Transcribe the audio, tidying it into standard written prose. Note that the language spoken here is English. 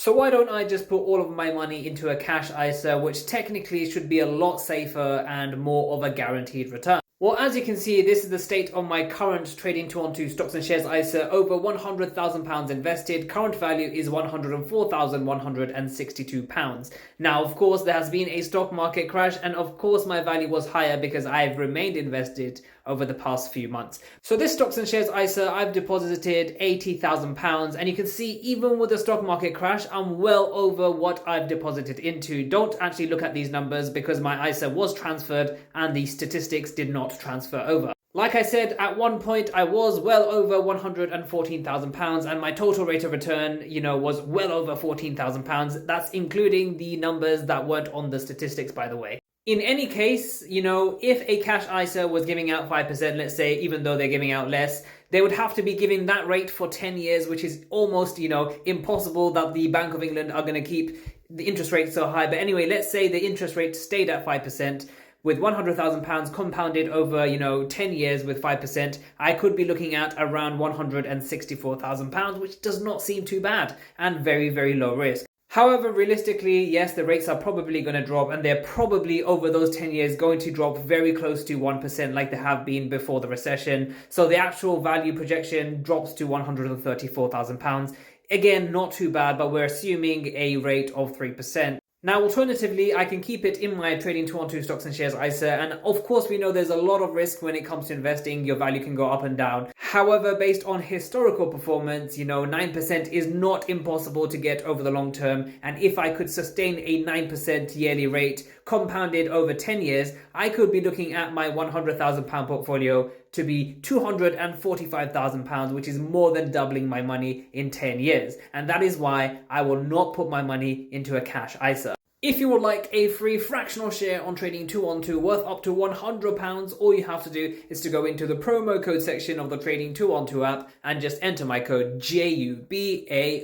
So why don't I just put all of my money into a cash ISA, which technically should be a lot safer and more of a guaranteed return? Well, as you can see, this is the state of my current Trading 212 Stocks and Shares ISA. Over £100,000 invested. Current value is £104,162. Now, of course, there has been a stock market crash, and of course, my value was higher because I've remained invested over the past few months. So this Stocks and Shares ISA, I've deposited £80,000, and you can see even with the stock market crash, I'm well over what I've deposited into. Don't actually look at these numbers because my ISA was transferred and the statistics did not transfer over. Like I said, at one point I was well over £114,000 and my total rate of return, was well over £14,000. That's including the numbers that weren't on the statistics, by the way. In any case, if a cash ISA was giving out 5%, let's say, even though they're giving out less, they would have to be giving that rate for 10 years, which is almost, impossible that the Bank of England are going to keep the interest rate so high. But anyway, let's say the interest rate stayed at 5%. With £100,000 compounded over, 10 years with 5%, I could be looking at around £164,000, which does not seem too bad and very, very low risk. However, realistically, yes, the rates are probably going to drop, and they're probably over those 10 years going to drop very close to 1% like they have been before the recession. So the actual value projection drops to £134,000. Again, not too bad, but we're assuming a rate of 3%. Now, alternatively, I can keep it in my Trading 212 Stocks and Shares ISA, and of course we know there's a lot of risk when it comes to investing. Your value can go up and down. However, based on historical performance, 9% is not impossible to get over the long term, and if I could sustain a 9% yearly rate compounded over 10 years, I could be looking at my £100,000 portfolio to be £245,000, which is more than doubling my money in 10 years. And that is why I will not put my money into a cash ISA. If you would like a free fractional share on Trading 212 worth up to £100, all you have to do is to go into the promo code section of the Trading 212 app and just enter my code JUBAIR.